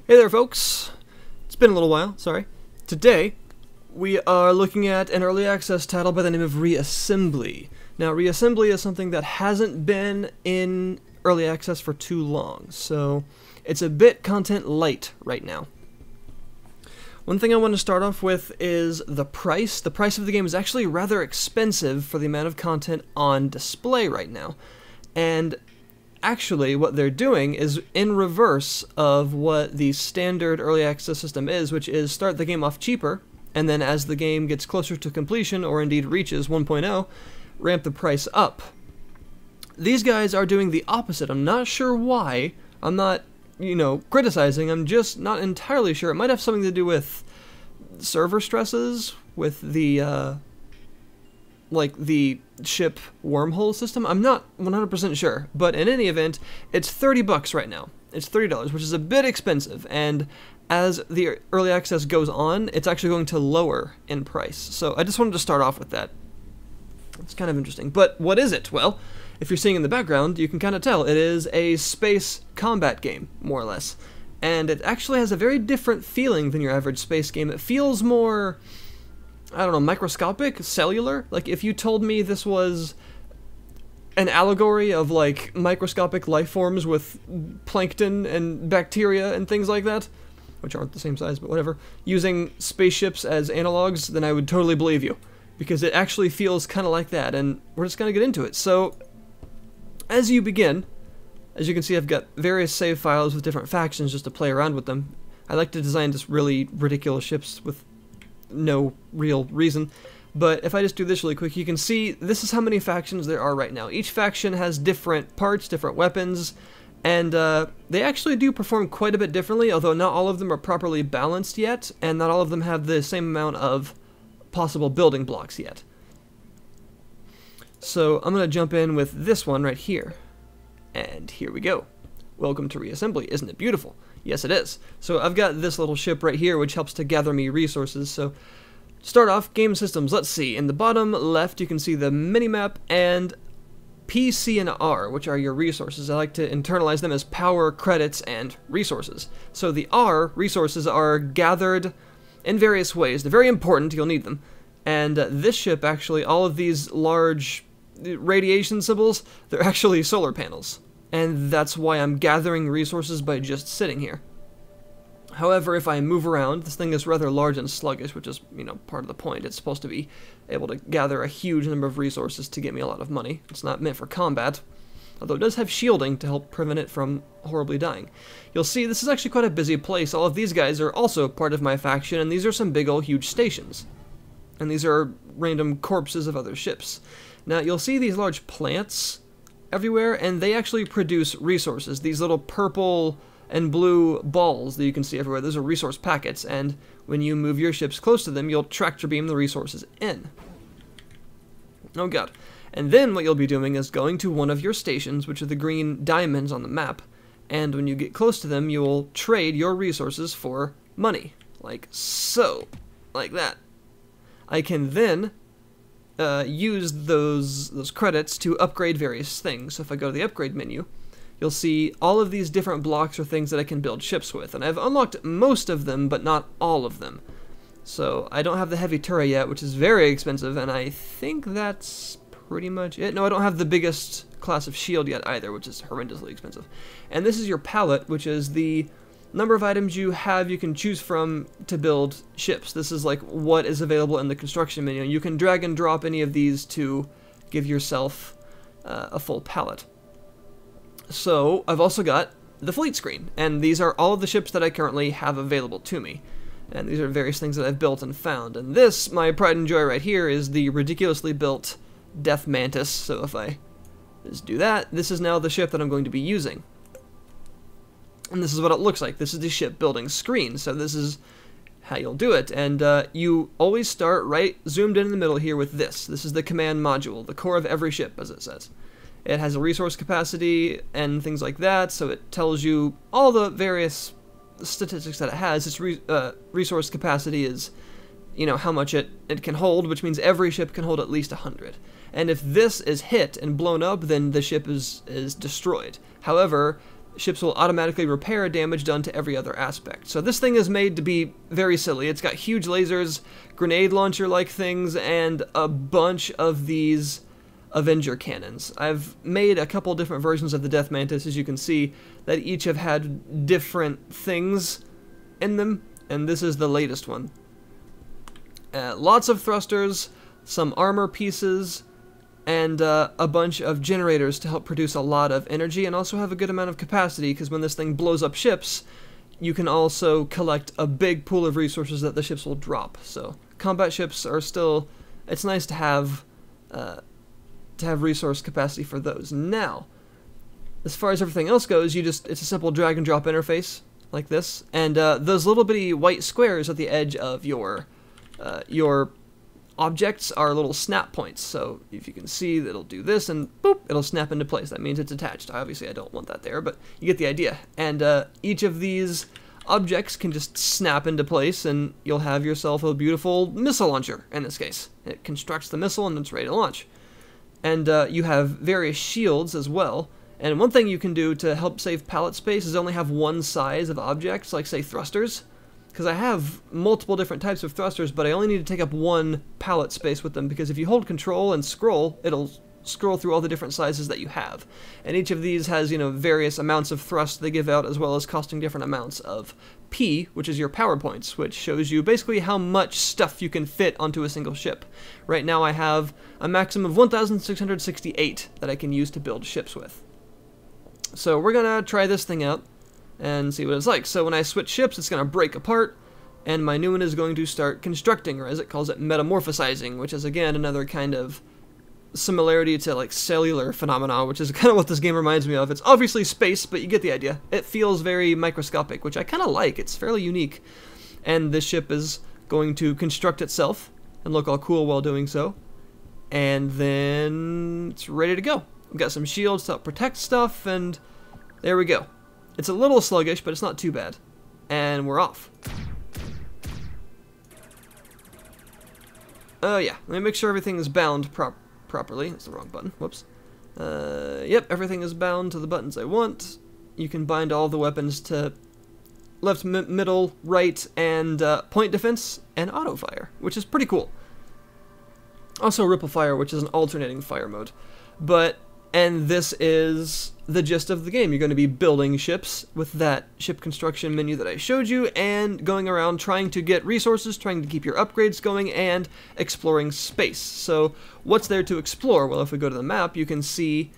Hey there folks, it's been a little while, sorry. Today, we are looking at an early access title by the name of Reassembly. Now Reassembly is something that hasn't been in early access for too long, so it's a bit content light right now. One thing I want to start off with is the price. The price of the game is actually rather expensive for the amount of content on display right now. And actually, what they're doing is in reverse of what the standard early access system is, which is start the game off cheaper, and then as the game gets closer to completion, or indeed reaches 1.0, ramp the price up. These guys are doing the opposite. I'm not sure why. I'm not, criticizing. I'm just not entirely sure. It might have something to do with server stresses, with the, the ship wormhole system. I'm not 100% sure, but in any event, it's $30 right now. It's $30, which is a bit expensive, and as the early access goes on, it's actually going to lower in price. So I just wanted to start off with that. It's kind of interesting. But what is it? Well, if you're seeing in the background, you can kind of tell it is a space combat game, more or less. And it actually has a very different feeling than your average space game. It feels more, I don't know, microscopic, cellular. Like if you told me this was an allegory of like microscopic life forms with plankton and bacteria and things like that, which aren't the same size, but whatever, using spaceships as analogs, then I would totally believe you, because it actually feels kind of like that, and we're just going to get into it. So, as you begin, as you can see, I've got various save files with different factions just to play around with them. I like to design just really ridiculous ships with no real reason, but if I just do this really quick, you can see this is how many factions there are right now. Each faction has different parts, different weapons, and they actually do perform quite a bit differently, although not all of them are properly balanced yet, and not all of them have the same amount of possible building blocks yet. So I'm going to jump in with this one right here. And here we go. Welcome to Reassembly. Isn't it beautiful? Yes, it is. So I've got this little ship right here, which helps to gather me resources. So start off, game systems. Let's see. In the bottom left, you can see the minimap and P, C, and R, which are your resources. I like to internalize them as power, credits, and resources. So the R, resources, are gathered in various ways. They're very important. You'll need them. And this ship, actually, all of these large radiation symbols, they're actually solar panels. And that's why I'm gathering resources by just sitting here. However, if I move around, this thing is rather large and sluggish, which is, part of the point. It's supposed to be able to gather a huge number of resources to get me a lot of money. It's not meant for combat, although it does have shielding to help prevent it from horribly dying. You'll see this is actually quite a busy place. All of these guys are also part of my faction, and these are some big old huge stations. And these are random corpses of other ships. Now, you'll see these large plants everywhere, and they actually produce resources. These little purple and blue balls that you can see everywhere, those are resource packets, and when you move your ships close to them, you'll tractor beam the resources in. Oh god. And then what you'll be doing is going to one of your stations, which are the green diamonds on the map, and when you get close to them, you'll trade your resources for money, like so, like that. I can then use those credits to upgrade various things. So if I go to the upgrade menu, you'll see all of these different blocks or things that I can build ships with, and I've unlocked most of them, but not all of them. So I don't have the heavy turret yet, which is very expensive, and I think that's pretty much it. No, I don't have the biggest class of shield yet either, which is horrendously expensive. And this is your palette, which is the number of items you can choose from to build ships. This is like what is available in the construction menu. You can drag and drop any of these to give yourself a full palette. So I've also got the fleet screen, and these are all of the ships that I currently have available to me. And these are various things that I've built and found. And this, my pride and joy right here, is the ridiculously built Death Mantis. So if I just do that, this is now the ship that I'm going to be using. And this is what it looks like. This is the shipbuilding screen, so this is how you'll do it. And you always start right zoomed in the middle here with this. This is the command module, the core of every ship, as it says. It has a resource capacity and things like that, so it tells you all the various statistics that it has. Its resource capacity is, how much it can hold, which means every ship can hold at least 100. And if this is hit and blown up, then the ship is destroyed. However, ships will automatically repair damage done to every other aspect. So this thing is made to be very silly. It's got huge lasers, grenade launcher-like things, and a bunch of these Avenger cannons. I've made a couple different versions of the Death Mantis, as you can see, that each have had different things in them, and this is the latest one. Lots of thrusters, some armor pieces, and a bunch of generators to help produce a lot of energy and also have a good amount of capacity, because when this thing blows up ships, you can also collect a big pool of resources that the ships will drop. So combat ships are still, it's nice to have resource capacity for those. Now, as far as everything else goes, it's a simple drag and drop interface like this, and those little bitty white squares at the edge of your objects are little snap points. So if you can see, it'll do this and boop, it'll snap into place. That means it's attached. Obviously I don't want that there, but you get the idea. And each of these objects can just snap into place, and you'll have yourself a beautiful missile launcher in this case. It constructs the missile and it's ready to launch. And you have various shields as well. And one thing you can do to help save pallet space is only have one size of objects, like say thrusters. Because I have multiple different types of thrusters, but I only need to take up one pallet space with them, because if you hold control and scroll, it'll scroll through all the different sizes that you have. And each of these has, various amounts of thrust they give out, as well as costing different amounts of P, which is your power points, which shows you basically how much stuff you can fit onto a single ship. Right now I have a maximum of 1,668 that I can use to build ships with. So we're gonna try this thing out and see what it's like. So when I switch ships, it's going to break apart, and my new one is going to start constructing, or as it calls it, metamorphosizing, which is again another kind of similarity to like cellular phenomena, which is kind of what this game reminds me of. It's obviously space, but you get the idea. It feels very microscopic, which I kind of like. It's fairly unique. And this ship is going to construct itself and look all cool while doing so. And then it's ready to go. We've got some shields to help protect stuff, and there we go. It's a little sluggish, but it's not too bad. And we're off. Oh yeah, let me make sure everything is bound properly. That's the wrong button. Whoops. Yep, everything is bound to the buttons I want. You can bind all the weapons to left, middle, right, and point defense and auto fire, which is pretty cool. Also ripple fire, which is an alternating fire mode. And this is the gist of the game. You're going to be building ships with that ship construction menu that I showed you, and going around trying to get resources, trying to keep your upgrades going, and exploring space. So what's there to explore? Well, if we go to the map, you can see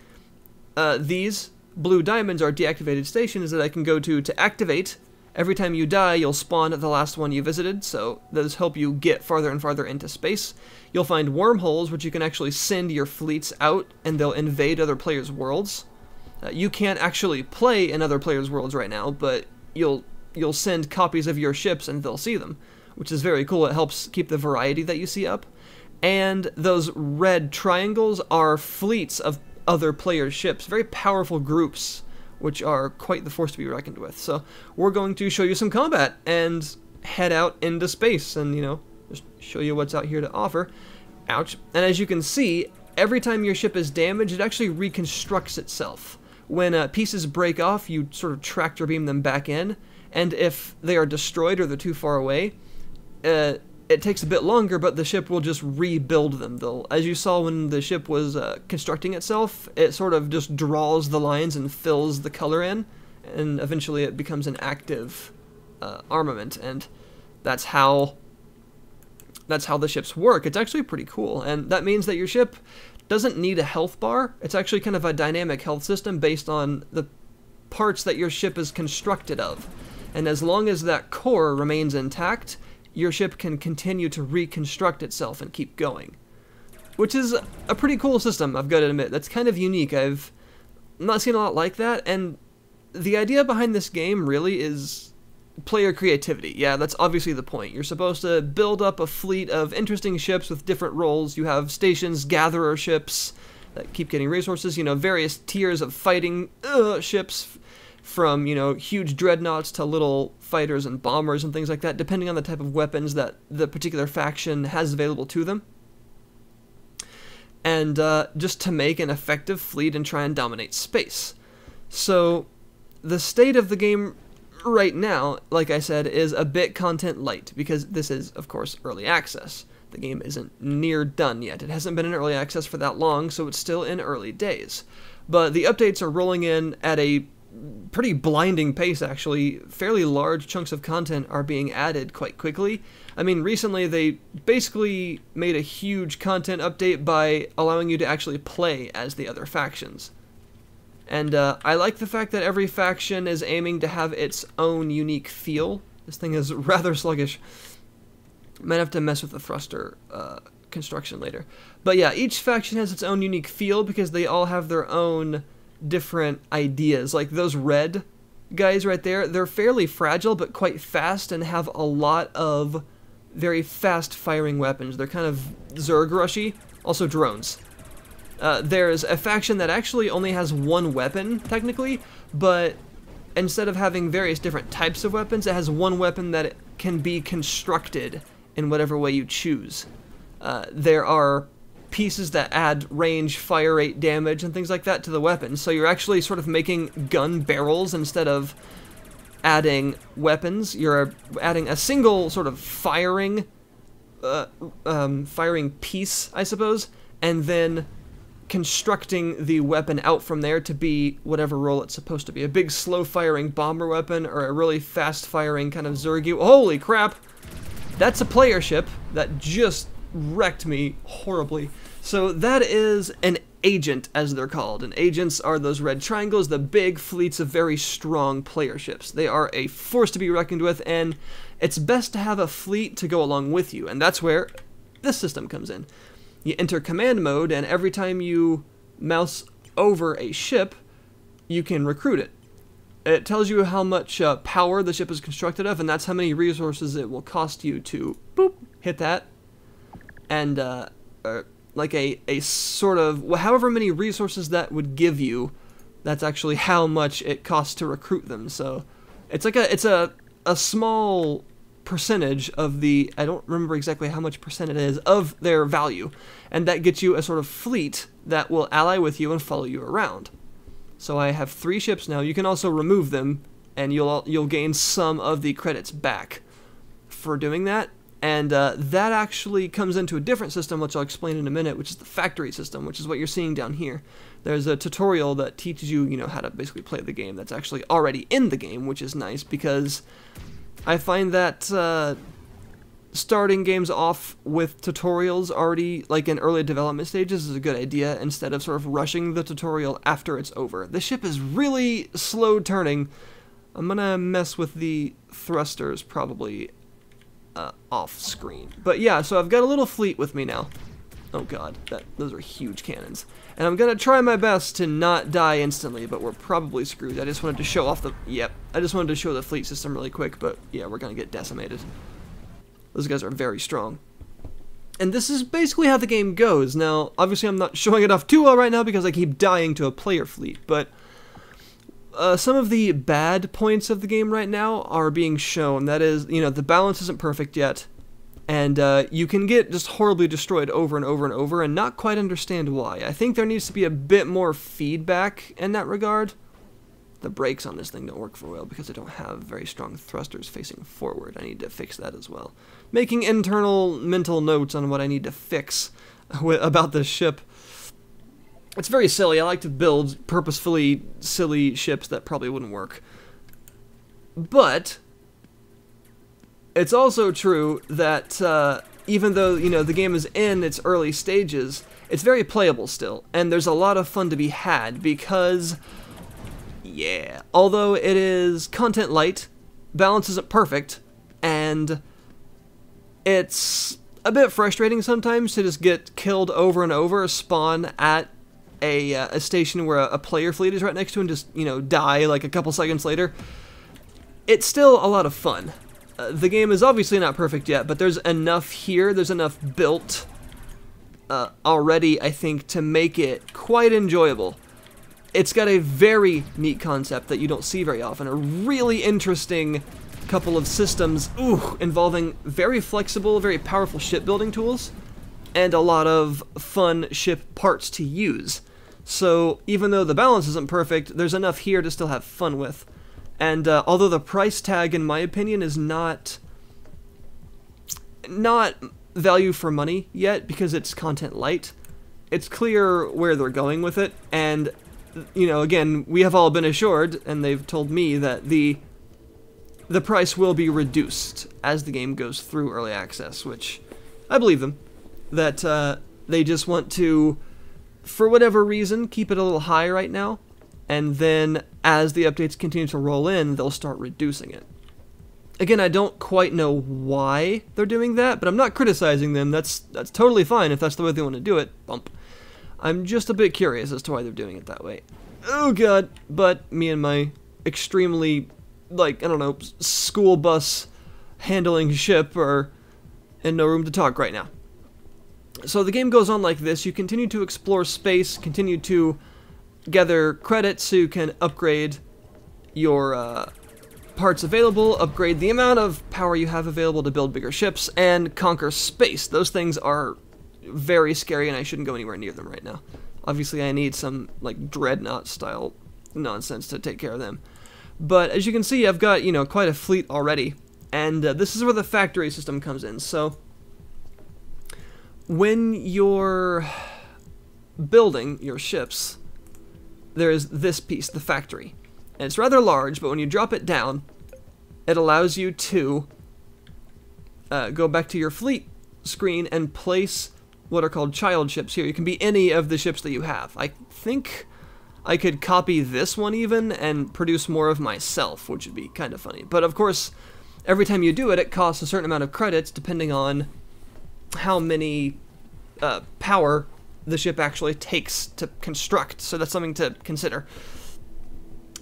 these blue diamonds are deactivated stations that I can go to activate. Every time you die, you'll spawn at the last one you visited, so those help you get farther and farther into space. You'll find wormholes, which you can actually send your fleets out, and they'll invade other players' worlds. You can't actually play in other players' worlds right now, but you'll send copies of your ships and they'll see them, which is very cool. It helps keep the variety that you see up. And those red triangles are fleets of other players' ships, very powerful groups, which are quite the force to be reckoned with. So we're going to show you some combat and head out into space and, just show you what's out here to offer. Ouch. And as you can see, every time your ship is damaged, it actually reconstructs itself. When pieces break off, you sort of tractor beam them back in, and if they are destroyed or they're too far away, it takes a bit longer, but the ship will just rebuild them. As you saw when the ship was constructing itself, it sort of just draws the lines and fills the color in, and eventually it becomes an active armament, and that's how the ships work. It's actually pretty cool, and that means that your ship doesn't need a health bar. It's actually kind of a dynamic health system based on the parts that your ship is constructed of, and as long as that core remains intact, your ship can continue to reconstruct itself and keep going. Which is a pretty cool system, I've got to admit. That's kind of unique. I've not seen a lot like that, and the idea behind this game really is player creativity. Yeah, that's obviously the point. You're supposed to build up a fleet of interesting ships with different roles. You have stations, gatherer ships that keep getting resources, various tiers of fighting ships, from, huge dreadnoughts to little fighters and bombers and things like that, depending on the type of weapons that the particular faction has available to them. And just to make an effective fleet and try and dominate space. So the state of the game right now, like I said, is a bit content light, because this is, of course, early access. The game isn't near done yet. It hasn't been in early access for that long, so it's still in early days. But the updates are rolling in at a pretty blinding pace, actually. Fairly large chunks of content are being added quite quickly. I mean, recently they basically made a huge content update by allowing you to actually play as the other factions. And I like the fact that every faction is aiming to have its own unique feel. This thing is rather sluggish. Might have to mess with the thruster construction later. But yeah, each faction has its own unique feel because they all have their own different ideas. Like those red guys right there, they're fairly fragile but quite fast and have a lot of very fast firing weapons. They're kind of Zerg rushy. Also drones. There's a faction that actually only has one weapon, technically, but instead of having various different types of weapons, it has one weapon that can be constructed in whatever way you choose. There are pieces that add range, fire rate, damage, and things like that to the weapon, so you're actually sort of making gun barrels instead of adding weapons. You're adding a single sort of firing piece, I suppose, and then constructing the weapon out from there to be whatever role it's supposed to be. A big slow-firing bomber weapon or a really fast-firing kind of Zergu. Holy crap! That's a player ship that just wrecked me horribly. So that is an agent, as they're called. And agents are those red triangles, the big fleets of very strong player ships. They are a force to be reckoned with, and it's best to have a fleet to go along with you. And that's where this system comes in. You enter command mode, and every time you mouse over a ship, you can recruit it. It tells you how much power the ship is constructed of, and that's how many resources it will cost you to, boop, hit that. And like a sort of, however many resources that would give you, that's actually how much it costs to recruit them. So it's like a small percentage of the, I don't remember exactly how much percent it is, of their value, and that gets you a sort of fleet that will ally with you and follow you around. So I have 3 ships now. You can also remove them, and you'll gain some of the credits back for doing that. And that actually comes into a different system, which I'll explain in a minute, which is the factory system, which is what you're seeing down here. There's a tutorial that teaches you, how to basically play the game that's actually already in the game, which is nice because I find that starting games off with tutorials already, like in early development stages, is a good idea instead of sort of rushing the tutorial after it's over. The ship is really slow turning. I'm gonna mess with the thrusters probably off screen. But yeah, so I've got a little fleet with me now. Oh god, those are huge cannons. And I'm gonna try my best to not die instantly, but we're probably screwed. I just wanted to show off I just wanted to show the fleet system really quick, but yeah, we're gonna get decimated. Those guys are very strong. And this is basically how the game goes. Now, obviously I'm not showing it off too well right now because I keep dying to a player fleet, but some of the bad points of the game right now are being shown. That is, the balance isn't perfect yet, and you can get just horribly destroyed over and over and over and not quite understand why. I think there needs to be a bit more feedback in that regard. The brakes on this thing don't work very well because I don't have very strong thrusters facing forward. I need to fix that as well. Making internal mental notes on what I need to fix about this ship. It's very silly. I like to build purposefully silly ships that probably wouldn't work. But it's also true that even though, the game is in its early stages, it's very playable still. And there's a lot of fun to be had because, yeah, although it is content light, balance isn't perfect, and it's a bit frustrating sometimes to just get killed over and over, spawn at a station where a player fleet is right next to and just, die like a couple seconds later. It's still a lot of fun. The game is obviously not perfect yet, but there's enough here, there's enough built already, I think, to make it quite enjoyable. It's got a very neat concept that you don't see very often, a really interesting couple of systems, involving very flexible, very powerful shipbuilding tools, and a lot of fun ship parts to use. So even though the balance isn't perfect, there's enough here to still have fun with. And although the price tag, in my opinion, is not value for money yet because it's content light, it's clear where they're going with it. And, you know, again, we have all been assured, and they've told me that the price will be reduced as the game goes through early access, which I believe them. That they just want to, for whatever reason, keep it a little high right now, and then as the updates continue to roll in, they'll start reducing it. Again, I don't quite know why they're doing that, but I'm not criticizing them. That's totally fine if that's the way they want to do it. Bump. I'm just a bit curious as to why they're doing it that way. Oh god, but me and my extremely, like, I don't know, school bus handling ship are in no room to talk right now. So the game goes on like this. You continue to explore space, continue to gather credits so you can upgrade your parts available, upgrade the amount of power you have available to build bigger ships, and conquer space. Those things are very scary, and I shouldn't go anywhere near them right now. Obviously, I need some, like, dreadnought-style nonsense to take care of them. But as you can see, I've got, you know, quite a fleet already, and this is where the factory system comes in. So when you're building your ships, there's this piece, the factory. And it's rather large, but when you drop it down, it allows you to go back to your fleet screen and place what are called child ships here. You can be any of the ships that you have. I think I could copy this one even and produce more of myself, which would be kind of funny. But of course, every time you do it, it costs a certain amount of credits depending on how many power the ship actually takes to construct. So that's something to consider.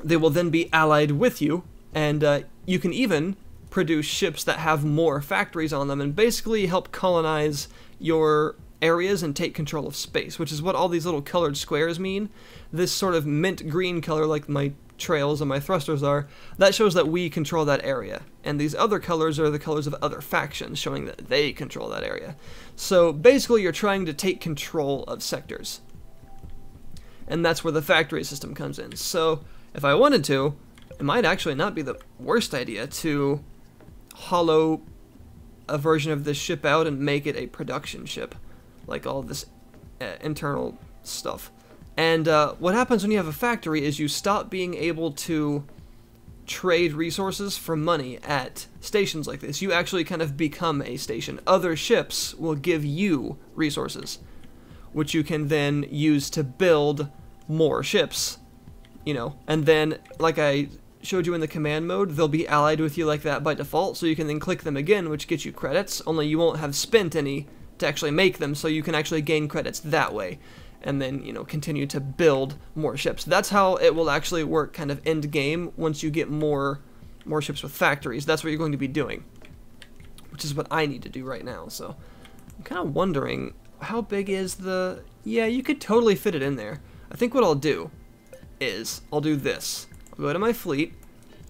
They will then be allied with you, and you can even produce ships that have more factories on them and basically help colonize your areas and take control of space, which is what all these little colored squares mean. This sort of mint green color, like my trails and my thrusters are, that shows that we control that area. And these other colors are the colors of other factions, showing that they control that area. So basically you're trying to take control of sectors. And that's where the factory system comes in. So if I wanted to, it might actually not be the worst idea to hollow a version of this ship out and make it a production ship, like all this internal stuff. And what happens when you have a factory is you stop being able to trade resources for money at stations like this. You actually kind of become a station. Other ships will give you resources, which you can then use to build more ships, you know. And then, like I showed you in the command mode, they'll be allied with you like that by default, so you can then click them again, which gets you credits, only you won't have spent any to actually make them, so you can actually gain credits that way, and then, you know, continue to build more ships. That's how it will actually work kind of end game once you get more ships with factories. That's what you're going to be doing, which is what I need to do right now. So I'm kind of wondering, how big is the... Yeah, you could totally fit it in there. I think what I'll do is I'll do this. I'll go to my fleet,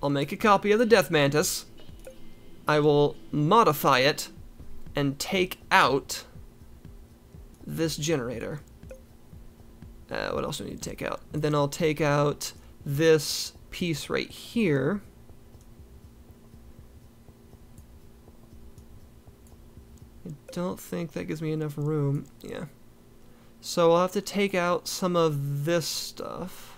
I'll make a copy of the Death Mantis, I will modify it, and take out this generator. What else do I need to take out? And then I'll take out this piece right here. I don't think that gives me enough room. Yeah. So I'll have to take out some of this stuff.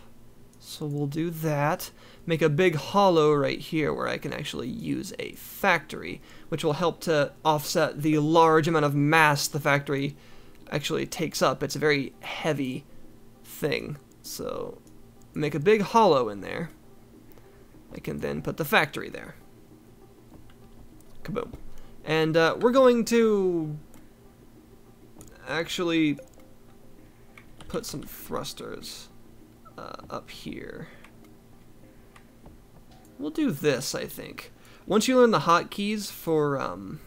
So we'll do that. Make a big hollow right here where I can actually use a factory, which will help to offset the large amount of mass the factory actually takes up. It's a very heavy thing. So make a big hollow in there. I can then put the factory there. Kaboom. And we're going to actually put some thrusters up here. We'll do this, I think. Once you learn the hotkeys for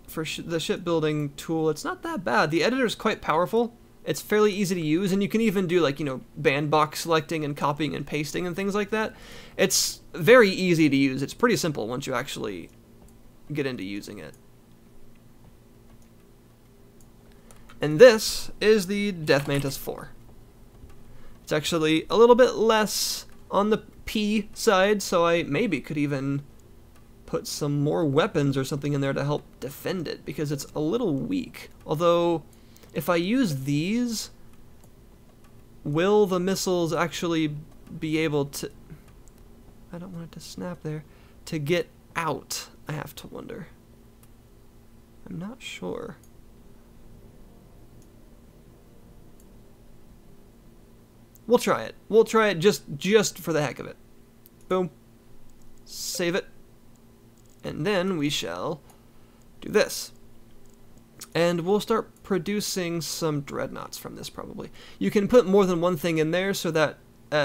the shipbuilding tool, it's not that bad. The editor's quite powerful. It's fairly easy to use, and you can even do, like, you know, bandbox selecting and copying and pasting and things like that. It's very easy to use. It's pretty simple once you actually get into using it. And this is the Death Mantis 4. It's actually a little bit less on the P side, so I maybe could even put some more weapons or something in there to help defend it, because it's a little weak. Although, if I use these, will the missiles actually be able to... I don't want it to snap there. To get out, I have to wonder. I'm not sure. We'll try it. We'll try it just for the heck of it. Boom. Save it. And then we shall do this. And we'll start producing some dreadnoughts from this, probably. You can put more than one thing in there, so that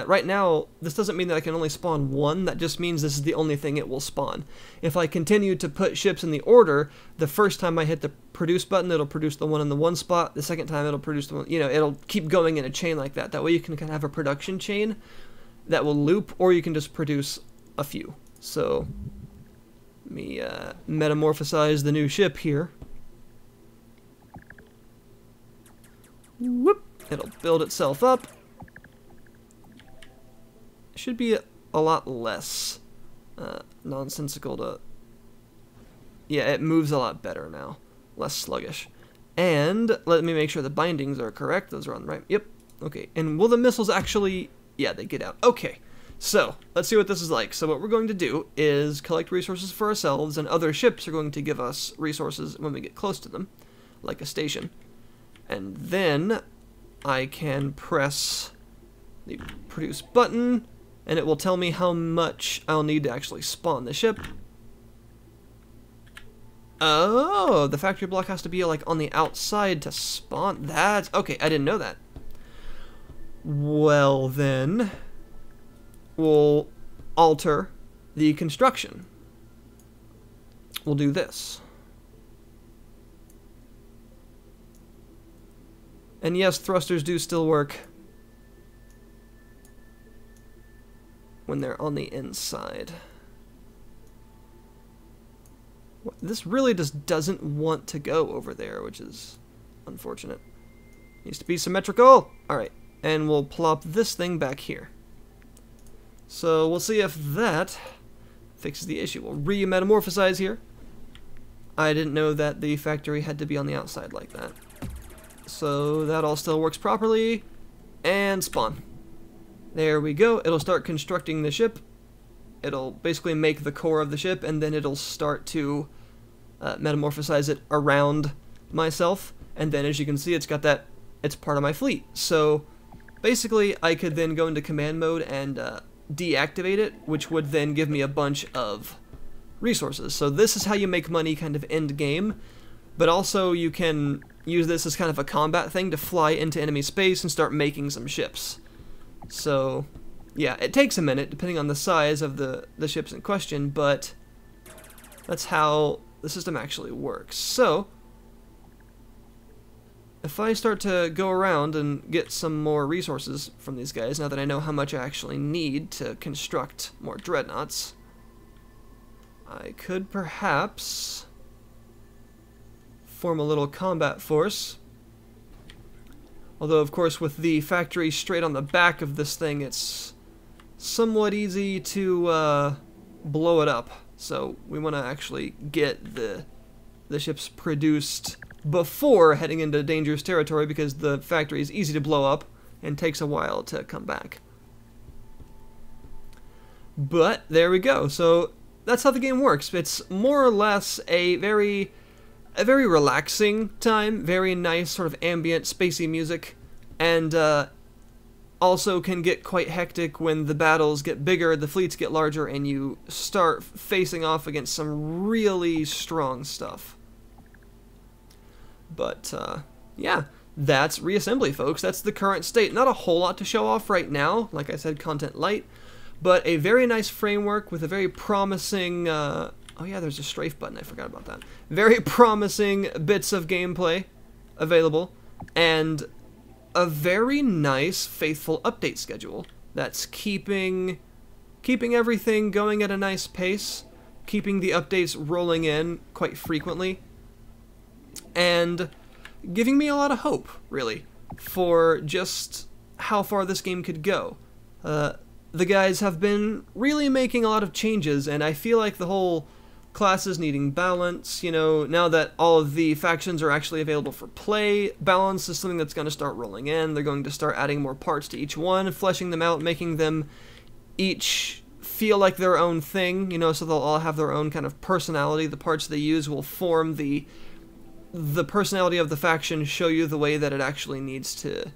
right now, this doesn't mean that I can only spawn one. That just means this is the only thing it will spawn. If I continue to put ships in the order, the first time I hit the produce button, it'll produce the one in the one spot. The second time, it'll produce the one, you know, it'll keep going in a chain like that. That way you can kind of have a production chain that will loop, or you can just produce a few. So, let me metamorphosize the new ship here. Whoop! It'll build itself up. It should be a lot less nonsensical to... Yeah, it moves a lot better now. Less sluggish. And let me make sure the bindings are correct. Those are on the right. Yep. Okay. And will the missiles actually... Yeah, they get out. Okay. So, let's see what this is like. So what we're going to do is collect resources for ourselves, and other ships are going to give us resources when we get close to them, like a station. And then I can press the produce button, and it will tell me how much I'll need to actually spawn the ship. Oh, the factory block has to be like on the outside to spawn. That's okay. I didn't know that. Well then, we'll alter the construction. We'll do this. And yes, thrusters do still work when they're on the inside. This really just doesn't want to go over there, which is unfortunate. Needs to be symmetrical. Alright, and we'll plop this thing back here. So we'll see if that fixes the issue. We'll re-metamorphosize here. I didn't know that the factory had to be on the outside like that. So that all still works properly, and spawn. There we go. It'll start constructing the ship. It'll basically make the core of the ship, and then it'll start to metamorphosize it around myself. And then, as you can see, it's got that, it's part of my fleet. So basically, I could then go into command mode and deactivate it, which would then give me a bunch of resources. So this is how you make money kind of end game, but also you can use this as kind of a combat thing to fly into enemy space and start making some ships. So yeah, it takes a minute depending on the size of the ships in question, but that's how the system actually works. So if I start to go around and get some more resources from these guys, now that I know how much I actually need to construct more dreadnoughts, I could perhaps form a little combat force. Although, of course, with the factory straight on the back of this thing, it's somewhat easy to blow it up. So we want to actually get the ships produced before heading into dangerous territory, because the factory is easy to blow up and takes a while to come back. But there we go. So that's how the game works. It's more or less a very relaxing time, very nice sort of ambient, spacey music, and also can get quite hectic when the battles get bigger, the fleets get larger, and you start facing off against some really strong stuff. But, yeah, that's Reassembly, folks. That's the current state. Not a whole lot to show off right now, like I said, content light, but a very nice framework with a very promising... Oh yeah, there's a strafe button, I forgot about that. Very promising bits of gameplay available, and a very nice, faithful update schedule that's keeping everything going at a nice pace, keeping the updates rolling in quite frequently, and giving me a lot of hope, really, for just how far this game could go. the guys have been really making a lot of changes, and I feel like the whole classes needing balance, you know, now that all of the factions are actually available for play, balance is something that's going to start rolling in. They're going to start adding more parts to each one, fleshing them out, making them each feel like their own thing, you know, so they'll all have their own kind of personality. The parts they use will form the personality of the faction, show you the way that it actually needs to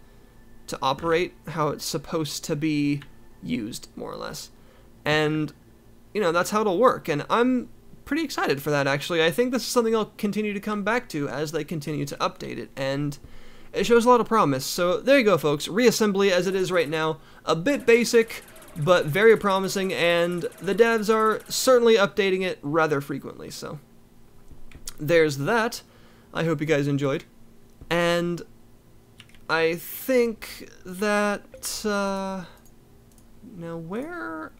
operate, how it's supposed to be used, more or less. And, you know, that's how it'll work, and I'm pretty excited for that, actually. I think this is something I'll continue to come back to as they continue to update it, and it shows a lot of promise. So there you go, folks. Reassembly as it is right now, a bit basic, but very promising, and the devs are certainly updating it rather frequently, so there's that. I hope you guys enjoyed, and I think that, now where,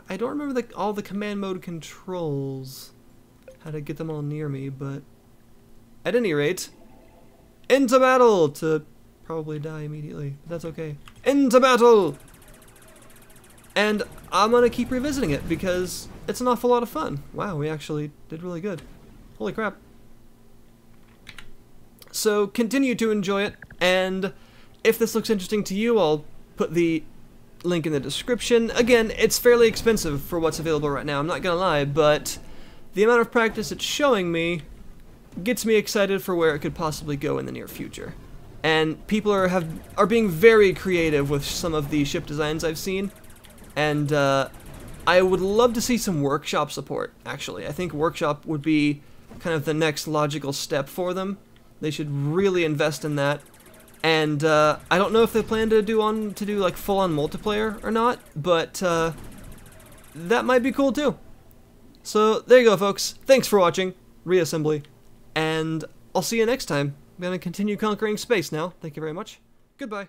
I don't remember all the command mode controls, how to get them all near me, but at any rate, into battle, to probably die immediately, but that's okay. Into battle! And I'm gonna keep revisiting it because it's an awful lot of fun. Wow, we actually did really good. Holy crap. So continue to enjoy it, and if this looks interesting to you, I'll put the link in the description. Again, it's fairly expensive for what's available right now, I'm not gonna lie, but the amount of practice it's showing me gets me excited for where it could possibly go in the near future. And people are being very creative with some of the ship designs I've seen, and I would love to see some workshop support, actually. I think workshop would be kind of the next logical step for them. They should really invest in that. And I don't know if they plan to do like full-on multiplayer or not, but that might be cool too. So there you go, folks. Thanks for watching Reassembly, and I'll see you next time. I'm gonna continue conquering space now. Thank you very much. Goodbye.